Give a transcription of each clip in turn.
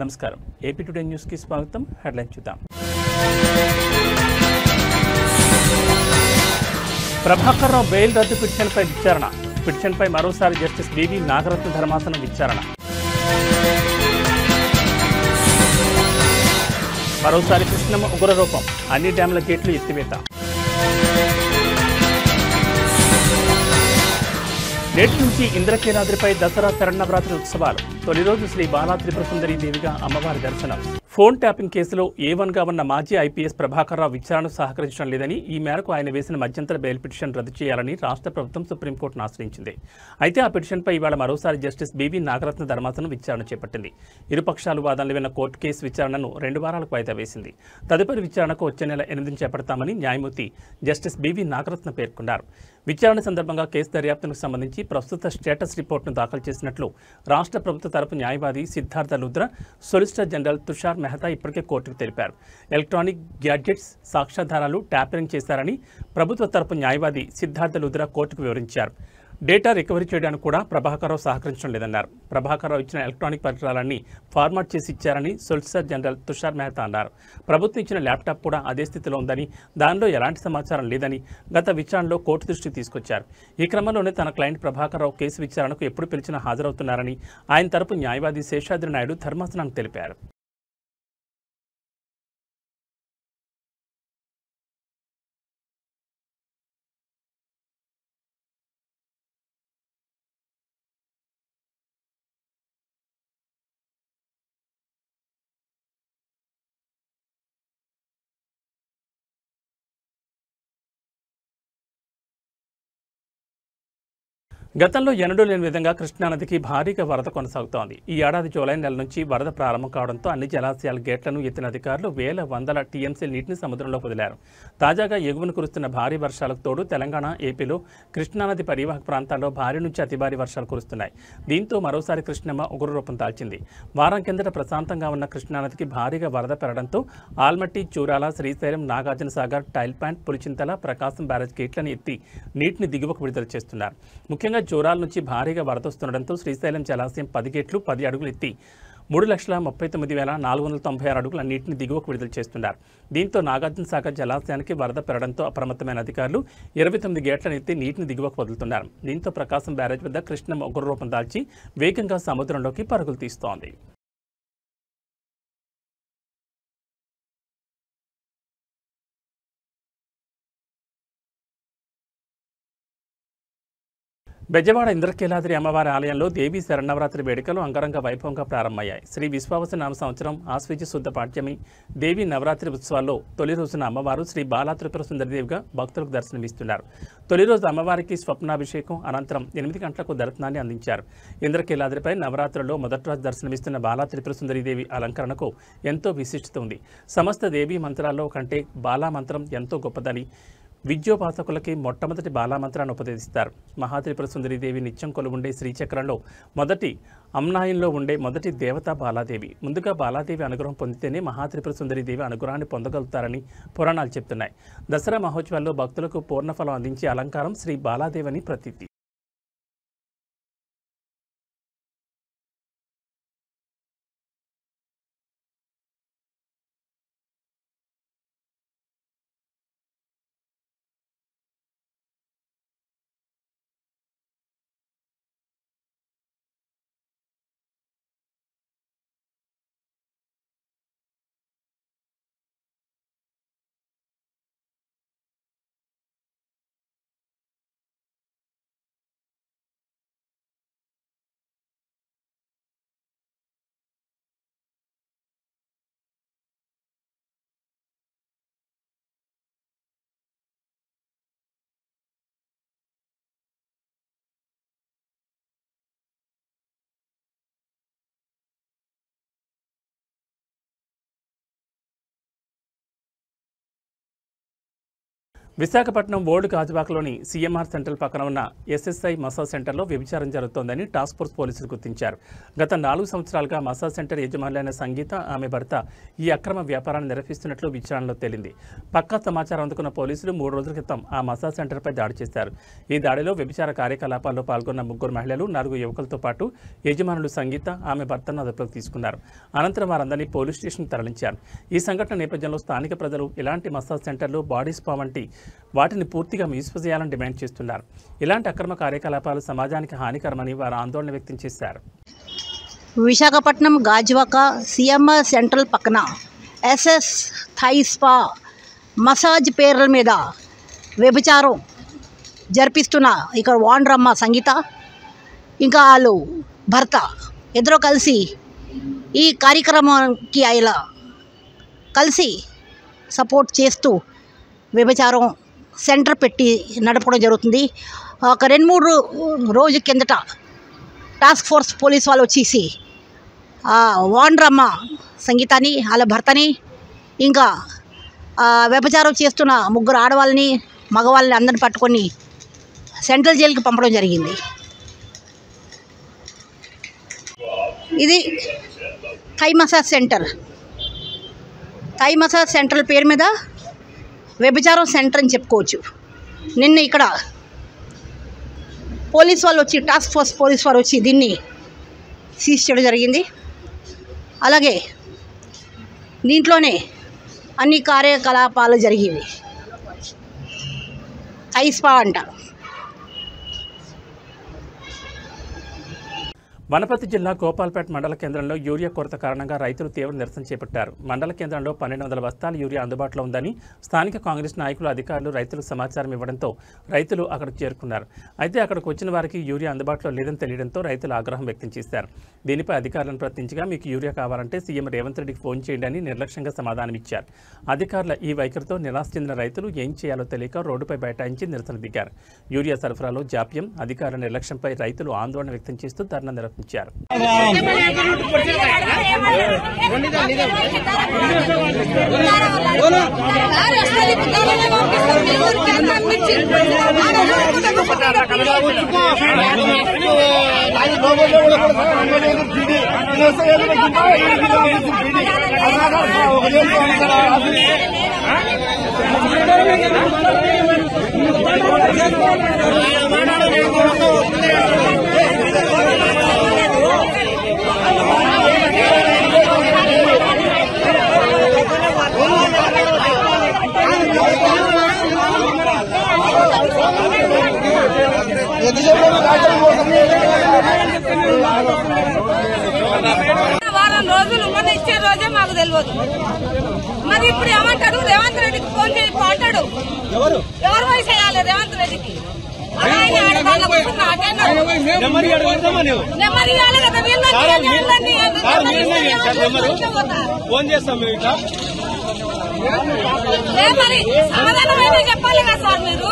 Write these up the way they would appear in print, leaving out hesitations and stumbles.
నమస్కారం. AP today న్యూస్కి స్వాగతం. హెడ్లైన్ చూద్దాం. ప్రభాకర్ రావు బెయిల్ రద్దు పిటిషన్పై విచారణ. పిటిషన్పై మరోసారి జస్టిస్ బివి నాగరత్న ధర్మాసనం విచారణ. మరోసారి కృష్ణమ్మ ఉగ్రరూపం, అన్ని డ్యాంల గేట్లు ఎత్తివేత. నేటి నుంచి ఇంద్రకీలాద్రిపై దసరా శరన్నవరాత్రి ఉత్సవాలు. తొలి రోజు శ్రీ బాలా త్రిపుర సుందరి దేవిగా అమ్మవారి దర్శనం. ఫోన్ ట్యాపింగ్ కేసులో A1గా ఉన్న మాజీ ఐపీఎస్ ప్రభాకర్ రావు విచారణకు సహకరించడం లేదని, ఈ మేరకు ఆయన వేసిన మధ్యంతర బెయిల్ పిటిషన్ రద్దు చేయాలని రాష్ట్ర ప్రభుత్వం సుప్రీంకోర్టును ఆశ్రయించింది. అయితే ఆ పిటిషన్పై ఇవాళ మరోసారి జస్టిస్ బివి నాగరత్న ధర్మాసనం విచారణ చేపట్టింది. ఇరుపక్షాలు వాదనలు విన్న కోర్టు కేసు విచారణను 2 వారాలకు వాయిదా వేసింది. తదుపరి విచారణకు వచ్చే నెల 8న చేపడతామని న్యాయమూర్తి జస్టిస్ బివి నాగరత్న పేర్కొన్నారు. విచారణ సందర్భంగా కేసు దర్యాప్తుకు సంబంధించి ప్రస్తుత స్టేటస్ రిపోర్టును దాఖలు చేసినట్లు రాష్ట్ర ప్రభుత్వ తరపు న్యాయవాది సిద్ధార్థ లుద్ర, సొలిసిటర్ జనరల్ తుషార్ మెహతా ఇప్పటికే కోర్టుకు తెలిపారు. ఎలక్ట్రానిక్ గ్యాడ్జెట్స్, సాక్ష్యాధారాలు ట్యాపరింగ్ చేశారని ప్రభుత్వ తరపు న్యాయవాది సిద్ధార్థ లుద్ర కోర్టుకు వివరించారు. డేటా రికవరీ చేయడానికి కూడా ప్రభాకర్ రావు సహకరించడం లేదన్నారు. ప్రభాకర్ రావు ఇచ్చిన ఎలక్ట్రానిక్ పరికరాలన్నీ ఫార్మాట్ చేసి ఇచ్చారని సొలిసిటర్ జనరల్ తుషార్ మెహతా అన్నారు. ప్రభుత్వం ఇచ్చిన ల్యాప్టాప్ కూడా అదే స్థితిలో ఉందని, దానిలో ఎలాంటి సమాచారం లేదని గత విచారణలో కోర్టు దృష్టికి తీసుకొచ్చారు. ఈ క్రమంలోనే తన క్లయింట్ ప్రభాకర్ రావు కేసు విచారణకు ఎప్పుడు పిలిచినా హాజరవుతున్నారని ఆయన తరపు న్యాయవాది శేషాద్రి నాయుడు ధర్మాసనానికి తెలిపారు. గతంలో ఎన్నడూ లేని విధంగా కృష్ణానదికి భారీగా వరద కొనసాగుతోంది. ఈ ఏడాది జూలై నెల నుంచి వరద ప్రారంభం కావడంతో అన్ని జలాశయాల గేట్లను ఎత్తిన అధికారులు వేల వందల టీఎంసీల నీటిని సముద్రంలో వదిలారు. తాజాగా ఎగువన కురుస్తున్న భారీ వర్షాలకు తోడు తెలంగాణ, ఏపీలో కృష్ణానది పరివాహక ప్రాంతాల్లో భారీ నుంచి అతి భారీ వర్షాలు కురుస్తున్నాయి. దీంతో మరోసారి కృష్ణమ్మ ఉగ్రరూపం దాల్చింది. వారం కిందట ప్రశాంతంగా ఉన్న కృష్ణానదికి భారీగా వరద పెరగడంతో ఆల్మట్టి, చూరాల, శ్రీశైలం, నాగార్జున సాగర్, టైల్ ప్యాంట్, పులిచింతల, ప్రకాశం బ్యారేజ్ గేట్లను ఎత్తి నీటిని దిగువకు విడుదల చేస్తున్నారు. ముఖ్యంగా జోరాల నుంచి భారీగా వరదొస్తుండటంతో శ్రీశైలం జలాశయం 10 గేట్లు 10 అడుగులు ఎత్తి 3,39,496 అడుగుల నీటిని దిగువకు విడుదల చేస్తున్నారు. దీంతో నాగార్జున సాగర్ జలాశయానికి వరద పెరగడంతో అప్రమత్తమైన అధికారులు 29 గేట్లను ఎత్తి నీటిని దిగువకు వదులుతున్నారు. దీంతో ప్రకాశం బ్యారేజ్ వద్ద కృష్ణమ్మ ఉగ్రరూపం దాల్చి వేగంగా సముద్రంలోకి పరుగులు తీస్తోంది. బెజవాడ ఇంద్రకీలాద్రి అమ్మవారి ఆలయంలో దేవీ శరన్నవరాత్రి వేడుకలు అంగరంగ వైభవంగా ప్రారంభమయ్యాయి. శ్రీ విశ్వావసునామ సంవత్సరం ఆశ్వీజ శుద్ధ పాడ్యమి దేవీ నవరాత్రి ఉత్సవాల్లో తొలి రోజున అమ్మవారు శ్రీ బాలా త్రిపుర సుందరిదేవిగా భక్తులకు దర్శనమిస్తున్నారు. తొలి రోజు అమ్మవారికి స్వప్నాభిషేకం అనంతరం 8 గంటలకు దర్శనాన్ని అందించారు. ఇంద్రకీలాద్రిపై నవరాత్రుల్లో మొదటి రోజు దర్శనమిస్తున్న బాలా త్రిపుర సుందరిదేవి అలంకరణకు ఎంతో విశిష్టత ఉంది. సమస్త దేవీ మంత్రాల్లో కంటే బాలా మంత్రం ఎంతో గొప్పదని విద్యోపాసకులకి మొట్టమొదటి బాలామంత్రాన్ని ఉపదేశిస్తారు. మహాత్రిపుర సుందరీదేవి నిత్యం కొలువుండే శ్రీచక్రంలో మొదటి అమ్నాయంలో ఉండే మొదటి దేవత బాలాదేవి. ముందుగా బాలాదేవి అనుగ్రహం పొందితేనే మహాత్రిపుర సుందరీదేవి అనుగ్రహాన్ని పొందగలుగుతారని పురాణాలు చెప్తున్నాయి. దసరా మహోత్సవాల్లో భక్తులకు పూర్ణఫలం అందించే అలంకారం శ్రీ బాలాదేవి అని ప్రతీతి. విశాఖపట్నం ఓల్డ్ గాజువాకలోని సీఎంఆర్ సెంటర్ పక్కన ఉన్న ఎస్ఎస్ఐ మసాజ్ సెంటర్లో వ్యభిచారం జరుగుతోందని టాస్క్ ఫోర్స్ పోలీసులు గుర్తించారు. గత 4 సంవత్సరాలుగా మసాజ్ సెంటర్ యజమానులైన సంగీత, ఆమె భర్త ఈ అక్రమ వ్యాపారాన్ని నిర్వహిస్తున్నట్లు విచారణలో తేలింది. పక్కా సమాచారం అందుకున్న పోలీసులు 3 రోజుల క్రితం ఆ మసాజ్ సెంటర్పై దాడి చేశారు. ఈ దాడిలో వ్యభిచార కార్యకలాపాల్లో పాల్గొన్న 3 మహిళలు, 4 యువకులతో పాటు యజమానులు సంగీత, ఆమె భర్తను అదుపులోకి తీసుకున్నారు. అనంతరం వారందరినీ పోలీస్ స్టేషన్కు తరలించారు. ఈ సంఘటన నేపథ్యంలో స్థానిక ప్రజలు ఇలాంటి మసాజ్ సెంటర్లు, బాడీ స్పా వంటి వాటిని పూర్తిగా మూసివేయాలని డిమాండ్ చేస్తున్నారు. ఇలాంటి అక్రమ కార్యకలాపాలు సమాజానికి హానికరమని వారు ఆందోళన వ్యక్తం చేశారు. విశాఖపట్నం గాజువాక సీఎంఆర్ సెంట్రల్ పక్కన ఎస్ఎస్ థై స్పా మసాజ్ పేర్ల మీద వ్యభిచారం జరిపిస్తున్న ఇక్కడ వాండ్రమ్మ సంగీత ఇంకా వాళ్ళు భర్త ఇద్దరు కలిసి ఈ కార్యక్రమానికి ఇలా కలిసి సపోర్ట్ చేస్తూ వ్యభిచారం సెంటర్ పెట్టి నడపడం జరుగుతుంది. ఒక 2-3 రోజుల కిందట టాస్క్ ఫోర్స్ పోలీస్ వాళ్ళు వచ్చేసి వాండ్రమ్మ సంగీతాన్ని, వాళ్ళ భర్తని, ఇంకా వ్యభిచారం చేస్తున్న 3 ఆడవాళ్ళని, మగవాళ్ళని అందరిని పట్టుకొని సెంట్రల్ జైలుకి పంపడం జరిగింది. ఇది Thai massage centre. Thai massage centre పేరు మీద వ్యభిచారం సెంటర్ అని చెప్పుకోవచ్చు. నిన్న ఇక్కడ పోలీస్ వాళ్ళు వచ్చి, టాస్క్ ఫోర్స్ పోలీస్ వాళ్ళు వచ్చి దీన్ని సీజ్ చేయడం జరిగింది. అలాగే దీంట్లోనే అన్ని కార్యకలాపాలు జరిగేవి. థై స్పా అంటారు. వనపర్తి జిల్లా గోపాల్పేట మండల కేంద్రంలో యూరియా కొరత కారణంగా రైతులు తీవ్ర నిరసన చేపట్టారు. మండల కేంద్రంలో 1200 బస్తాల యూరియా అందుబాటులో ఉందని స్థానిక కాంగ్రెస్ నాయకులు, అధికారులు రైతులకు సమాచారం ఇవ్వడంతో రైతులు అక్కడికి చేరుకున్నారు. అయితే అక్కడికి వచ్చిన వారికి యూరియా అందుబాటులో లేదని తెలియడంతో రైతులు ఆగ్రహం వ్యక్తం చేశారు. దీనిపై అధికారులను ప్రశ్నించగా మీకు యూరియా కావాలంటే సీఎం రేవంత్ రెడ్డికి ఫోన్ చేయండి అని నిర్లక్ష్యంగా సమాధానమిచ్చారు. అధికారుల ఈ వైఖరితో నిరాశ చెందిన రైతులు ఏం చేయాలో తెలియక రోడ్డుపై బైఠాయించి నిరసన దిగారు. యూరియా సరఫరాలో జాప్యం, అధికారుల నిర్లక్ష్యంపై రైతులు ఆందోళన వ్యక్తం చేస్తూ ధర్నా నిర్వహించారు. వారం రోజులు మన ఇచ్చే రోజే మాకు తెలియదు. మరి ఇప్పుడు ఏమంటాడు, రేవంత్ రెడ్డికి ఫోన్ చేసి అంటాడు. ఎవరు పోయి చేయాలి రేవంత్ రెడ్డికి? ఫోన్ చేస్తాం మరి సమాధానం ఏదో చెప్పాలి కదా సార్ మీరు.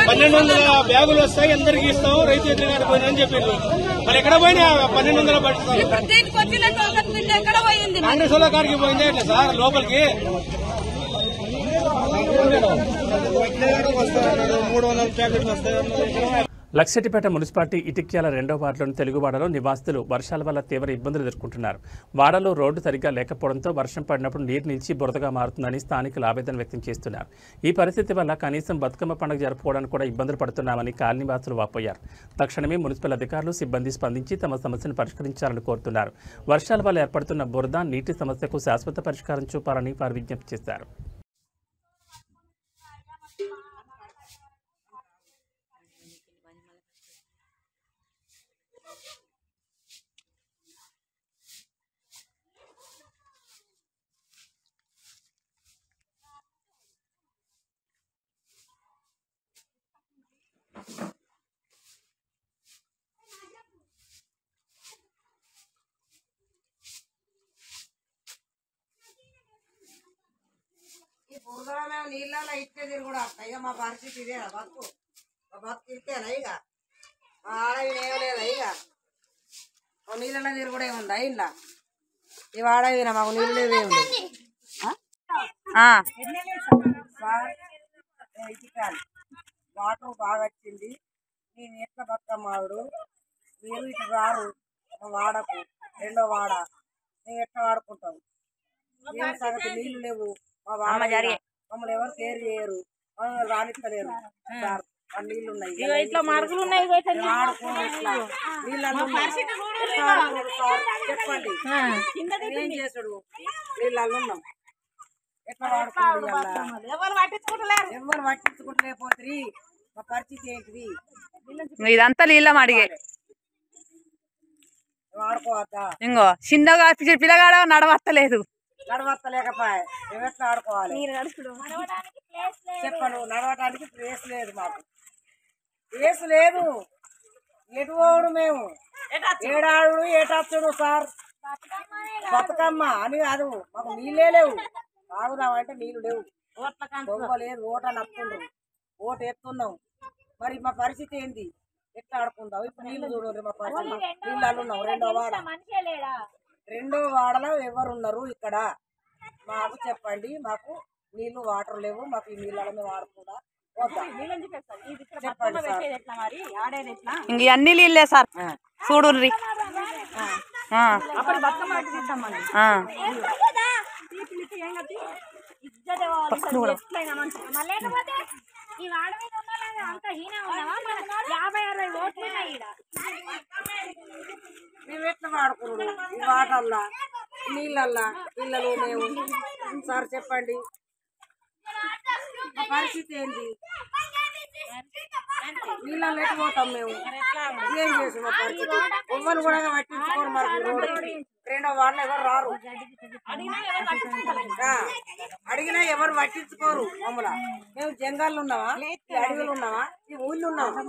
1200 బ్యాగులు వస్తాయి, అందరికి ఇస్తాం, రైతు ఎదురుగానే పోయిందని చెప్పారు. మరి ఎక్కడ పోయినా 1200 పట్టుతారు. కాంగ్రెస్ వాళ్ళ కాడికి పోయిందే ఎట్లా సార్ లోపలికి? 300 ప్యాకెట్లు వస్తాయి. లక్షటిపేట మున్సిపాలిటీ ఇటిక్యాల 2వ వార్డులోని తెలుగువాడలో నివాసితులు వర్షాల వల్ల తీవ్ర ఇబ్బందులు ఎదుర్కొంటున్నారు. వాడలో రోడ్డు సరిగ్గా లేకపోవడంతో వర్షం పడినప్పుడు నీరు నిలిచి బురదగా మారుతుందని స్థానికులు ఆవేదన వ్యక్తం చేస్తున్నారు. ఈ పరిస్థితి వల్ల కనీసం బతుకమ్మ పండుగ జరుపుకోవడానికి కూడా ఇబ్బందులు పడుతున్నామని కాలనీవాసులు వాపోయారు. తక్షణమే మున్సిపల్ అధికారులు, సిబ్బంది స్పందించి తమ సమస్యను పరిష్కరించాలని కోరుతున్నారు. వర్షాల వల్ల ఏర్పడుతున్న బురద, నీటి సమస్యకు శాశ్వత పరిష్కారం చూపాలని వారు విజ్ఞప్తి చేశారు. నీళ్ళలో ఇచ్చే తిరుగుడు అయ్యా మా పరిస్థితి ఇదే బతుకు బతుకు ఇస్తేనా ఇక ఆడవి ఏమలేదా ఇక నీళ్ళ నీరు కూడా ఏముందా ఇలా ఈ వాడవినా మాకు నీళ్ళు లేవే ఉంది వాటర్ బాగా వచ్చింది నేను ఎట్లా బతుకమ్మాడు మీరు ఇటు రారు మా వాడకు రెండో వాడ మేము ఎట్లా వాడుకుంటాం ఏం సంగతి నీళ్లు లేవు మా వాడ మమ్మల్ని ఎవరు కేర్ చేయరు మమ్మల్ని రానిస్తలేరు సార్ నీళ్ళు ఉన్నాయి ఇట్లా మార్కులు ఉన్నాయి చెప్పండి ఏం చేసాడు నీళ్ళు ఉన్నాం ఎట్లా వాడుకుంటాం ఎవరు పట్టించుకుంటలేకపోతే మా పరిస్థితి ఏంటిది ఇదంతా నీళ్ళం అడిగే వాడుకోవద్దా ఇంకో చిన్నగా పిల్లగాడ నడవత్తలేదు నడవత్తలేకపోయా మేము ఎట్లా ఆడుకోవాలి చెప్పను నడవటానికి ప్లేస్ లేదు మాకు ప్లేస్ లేదు ఎటు పోడు మేము ఏడాడు ఏటచ్చుడు సార్ బతుకమ్మ అని కాదు మాకు నీళ్ళే లేవు తాగుదామంటే నీళ్ళు లేవు దొంగ లేదు ఓట నప్పుండ్రు ఓటు ఎత్తున్నాం మరి మా పరిస్థితి ఏంది ఎట్లా ఆడుకుందాం ఇప్పుడు నీళ్ళు చూడండి మా పరిస్థితి నీళ్ళు ఉన్నాం రెండో వాడలో ఎవరున్నారు ఇక్కడ మాకు చెప్పండి మాకు నీళ్లు వాటర్ లేవు మాకు ఈ నీళ్ళ మేము వాడుకుందా చెప్పండి సార్ ఇంక అన్ని నీళ్ళే సార్ చూడుర్రి మేము ఎట్లా వాడుకున్నాడు ఈ వాటల్లా నీళ్ళల్లా పిల్లలు మేము సార్ చెప్పండి మా పరిస్థితి ఏంది నీళ్ళల్లో ఎట్టిపోతాం మేము ఏం చేసి మా పరిస్థితి ఎవ్వరు కూడా పట్టించుకోరు మరి రోడ్డు రెండో వాళ్ళు ఎవరు రారు అడిగినా ఎవరు పట్టించుకోరు మమ్మల్ని మేము జంగాళ్ళు ఉన్నావా ఈ అడవులు ఉన్నావా ఈ ఊళ్ళు ఉన్నావా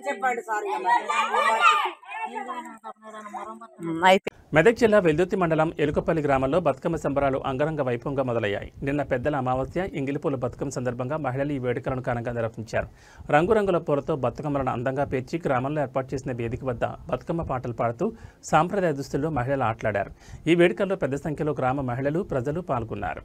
చెప్పండి సార్ మెదక్ జిల్లా వెల్దుర్తి మండలం ఎలుకపల్లి గ్రామంలో బతుకమ్మ సంబరాలు అంగరంగ వైభవంగా మొదలయ్యాయి. నిన్న పెద్దల అమావాస్య ఎంగిలిపూల బతుకమ్మ సందర్భంగా మహిళలు ఈ వేడుకలను ఘనంగా నిర్వహించారు. రంగురంగుల పూలతో బతుకమ్మలను అందంగా పేర్చి గ్రామంలో ఏర్పాటు చేసిన వేదిక వద్ద బతుకమ్మ పాటలు పాడుతూ సాంప్రదాయ దుస్తుల్లో మహిళలు ఆటలాడారు. ఈ వేడుకల్లో పెద్ద సంఖ్యలో గ్రామ మహిళలు ప్రజలు పాల్గొన్నారు.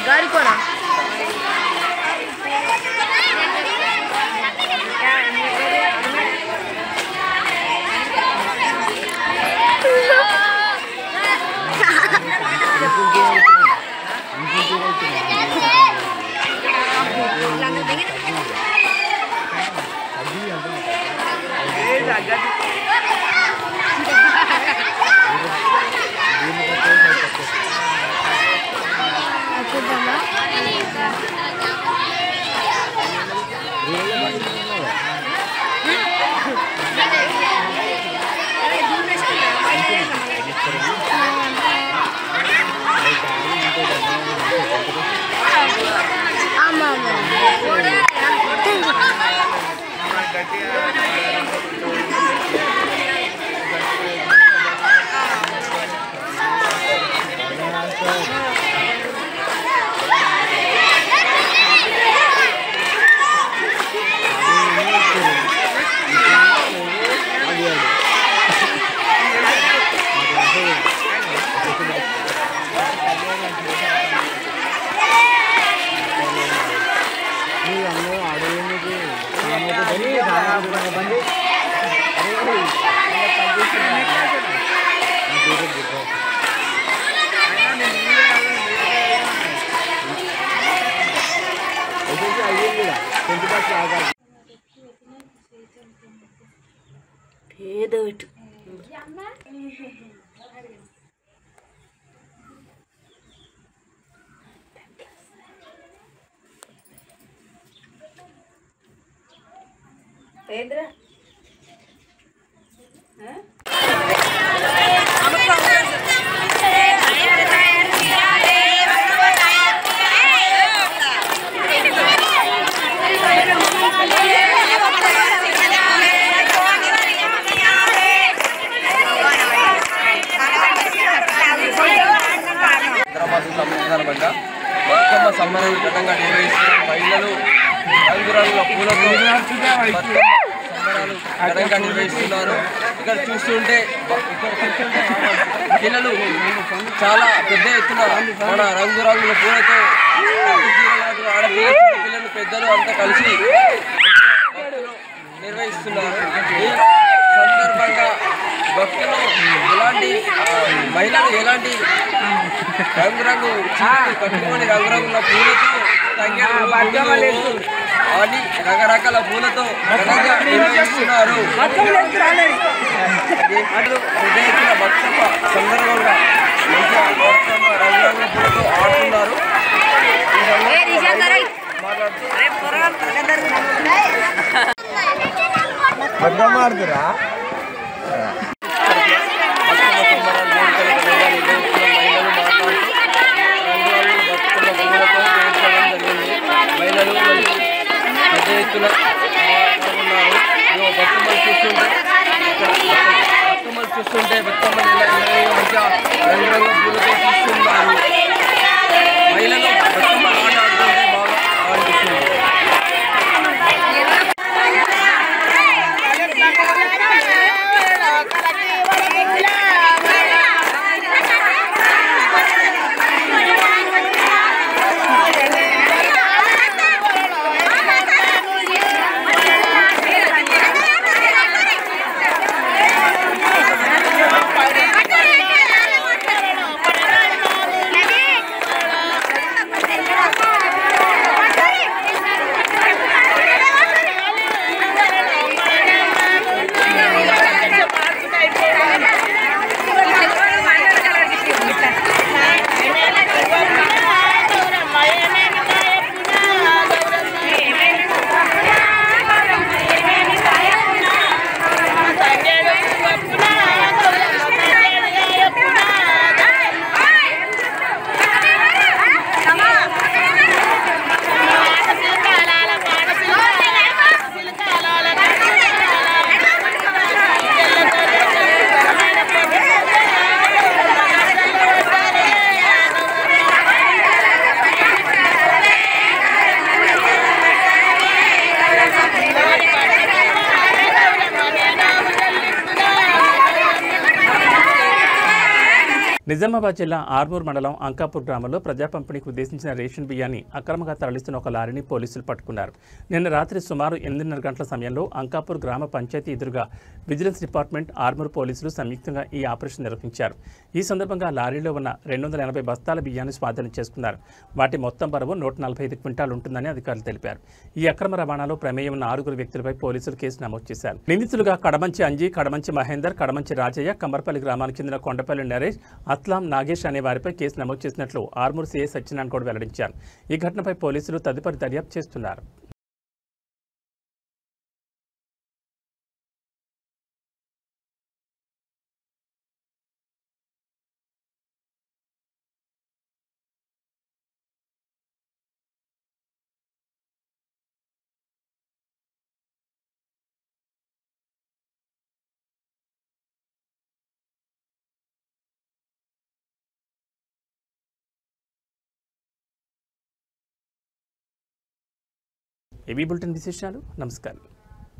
गाड़ी कोरा సందర్భంగా బతుకమ్మ సంబరాలు ఘనంగా నిర్వహిస్తున్న మహిళలు రంగురంగుల పూలతో సంబరాలు ఘనంగా నిర్వహిస్తున్నారు. ఇక్కడ చూస్తుంటే పిల్లలు చాలా పెద్ద ఎత్తున మన రంగురంగుల పూలతో ఆడపిల్ల పిల్లలు పెద్దలు అంతా కలిసి నిర్వహిస్తున్నారు. ఈ సందర్భంగా భక్తులు ఎలాంటి మహిళలు ఎలాంటి రంగురంగు కట్టుకొని రంగురంగుల పూలతో అని రకరకాల పూలతో నిర్వహిస్తున్నారు. పెద్ద ఎత్తున బతుకమ్మ సందర్భంగా మంచిగా బతుకమ్మ రంగురంగుల పూలతో ఆడుతున్నారు. బతుకమ్మ మహిళలు పెద్ద ఎత్తున ఉన్నారు. బతుకమ్మలు చూస్తుంటే మంచిగా రంగురంగు పూలతో చూస్తున్నారు. మహిళలు బతుకమ్మ ఆట ఆడుతుంటే బాగా అనిపిస్తుంది. నిజామాబాద్ జిల్లా ఆర్మూర్ మండలం అంకాపూర్ గ్రామంలో ప్రజా పంపిణీకి ఉద్దేశించిన రేషన్ బియ్యాన్ని అక్రమంగా తరలిస్తున్న ఒక లారీని పోలీసులు పట్టుకున్నారు. నిన్న రాత్రి సుమారు 8:30 గంటల సమయంలో అంకాపూర్ గ్రామ పంచాయతీ ఎదురుగా విజిలెన్స్ డిపార్ట్మెంట్, ఆర్మూర్ పోలీసులు సంయుక్తంగా ఈ ఆపరేషన్ నిర్వహించారు. ఈ సందర్భంగా లారీలో ఉన్న 280 బస్తాల బియ్యాన్ని స్వాధీనం చేసుకున్నారు. వాటి మొత్తం బరువు 145 క్వింటాలు ఉంటుందని అధికారులు తెలిపారు. ఈ అక్రమ రవాణాలో ప్రమేయం ఉన్న 6 వ్యక్తులపై పోలీసులు కేసు నమోదు చేశారు. నిందితులుగా కడమంచి అంజీ, కడమంచి మహేందర్, కడమంచి రాజయ్య, కమ్మర్పల్లి గ్రామానికి చెందిన కొండపల్లి నరేష్, అస్లాం, నాగేష్ అనే వారిపై కేసు నమోదు చేసినట్లు ఆర్మూర్ సీఐ సత్యనారాయణ గౌడ్ వెల్లడించారు. ఈ ఘటనపై పోలీసులు తదుపరి దర్యాప్తు చేస్తున్నారు. ఏబీ బులెటిన్ విశేషాలు. నమస్కారం.